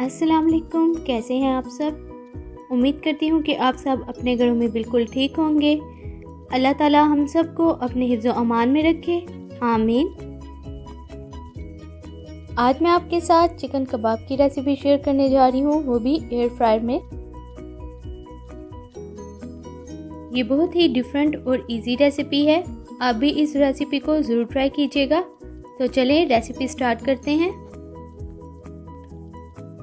अस्सलाम वालेकुम, कैसे हैं आप सब। उम्मीद करती हूँ कि आप सब अपने घरों में बिल्कुल ठीक होंगे। अल्लाह ताला हम सबको अपने हिफ्ज़ अमान में रखे, आमीन। आज मैं आपके साथ चिकन कबाब की रेसिपी शेयर करने जा रही हूँ, वो भी एयर फ्रायर में। ये बहुत ही डिफरेंट और इजी रेसिपी है। आप भी इस रेसिपी को ज़रूर ट्राई कीजिएगा। तो चलें रेसिपी स्टार्ट करते हैं।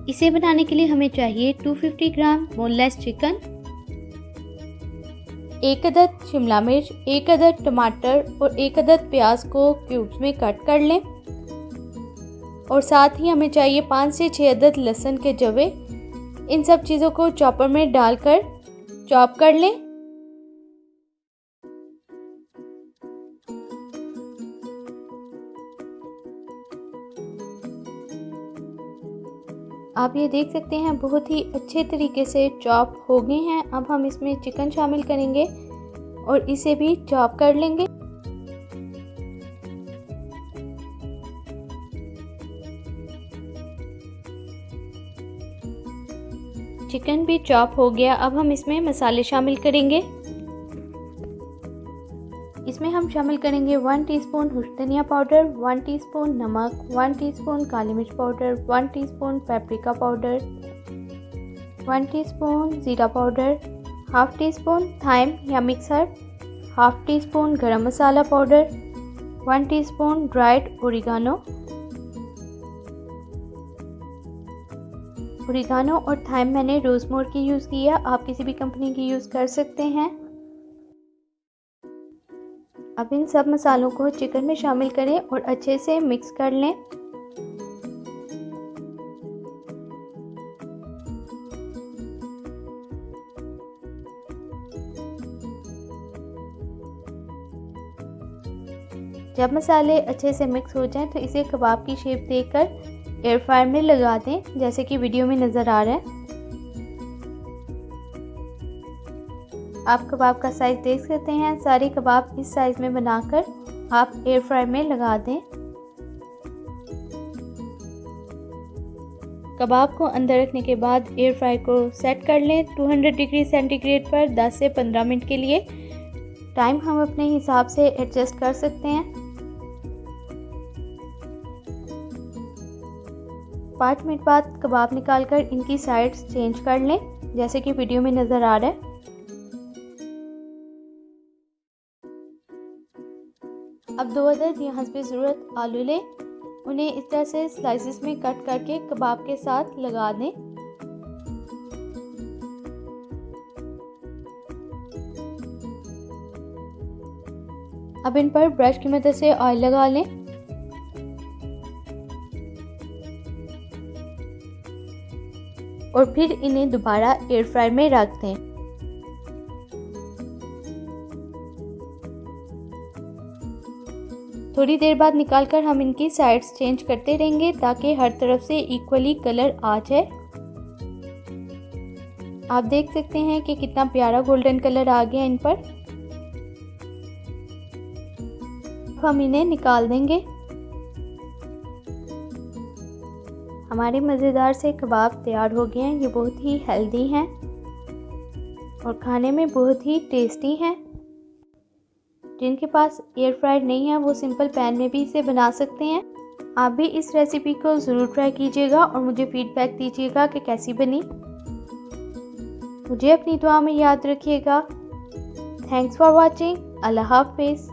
इसे बनाने के लिए हमें चाहिए 250 ग्राम बोनलेस चिकन, 1 अदद शिमला मिर्च, 1 अदद टमाटर और 1 अदद प्याज को क्यूब्स में कट कर लें। और साथ ही हमें चाहिए 5 से 6 अदद लहसुन के जवे। इन सब चीज़ों को चॉपर में डालकर चॉप कर लें। आप ये देख सकते हैं बहुत ही अच्छे तरीके से चॉप हो गए हैं। अब हम इसमें चिकन शामिल करेंगे और इसे भी चॉप कर लेंगे। चिकन भी चॉप हो गया। अब हम इसमें मसाले शामिल करेंगे। इसमें हम शामिल करेंगे 1 टीस्पून खुश्क धनिया पाउडर, 1 टीस्पून नमक, 1 टीस्पून काली मिर्च powder, 1 teaspoon paprika powder, 1 teaspoon ज़ीरा पाउडर, हाफ टीस्पून थाइम या mixer, half teaspoon garam masala powder, 1 teaspoon dried oregano. Oregano और थाइम मैंने रोज़मोर की यूज़ किया, आप किसी भी कंपनी की यूज़ कर सकते हैं। अब इन सब मसालों को चिकन में शामिल करें और अच्छे से मिक्स कर लें। जब मसाले अच्छे से मिक्स हो जाएं तो इसे कबाब की शेप देकर एयर फ्रायर में लगा दें, जैसे कि वीडियो में नज़र आ रहा है। आप कबाब का साइज़ देख सकते हैं। सारे कबाब इस साइज़ में बनाकर आप एयर फ्रायर में लगा दें। कबाब को अंदर रखने के बाद एयर फ्रायर को सेट कर लें 200 डिग्री सेंटीग्रेड पर 10 से 15 मिनट के लिए। टाइम हम अपने हिसाब से एडजस्ट कर सकते हैं। 5 मिनट बाद कबाब निकालकर इनकी साइड्स चेंज कर लें, जैसे कि वीडियो में नज़र आ रहा है। अब 2 अदद या हस्बे ज़रूरत आलू लें, उन्हें इस तरह से स्लाइसेस में कट करके कबाब के साथ लगा दें। अब इन पर ब्रश की मदद से ऑयल लगा लें। और फिर इन्हें दोबारा एयर फ्रायर में रख दें। थोड़ी देर बाद निकालकर हम इनकी साइड्स चेंज करते रहेंगे ताकि हर तरफ से इक्वली कलर आ जाए। आप देख सकते हैं कि कितना प्यारा गोल्डन कलर आ गया इन पर। हम इन्हें निकाल देंगे। हमारे मज़ेदार से कबाब तैयार हो गए हैं। ये बहुत ही हेल्दी हैं और खाने में बहुत ही टेस्टी हैं। जिनके पास एयर फ्रायर नहीं है वो सिंपल पैन में भी इसे बना सकते हैं। आप भी इस रेसिपी को ज़रूर ट्राई कीजिएगा और मुझे फीडबैक दीजिएगा कि कैसी बनी। मुझे अपनी दुआ में याद रखिएगा। Thanks for watching. अल्लाह हाफिज़।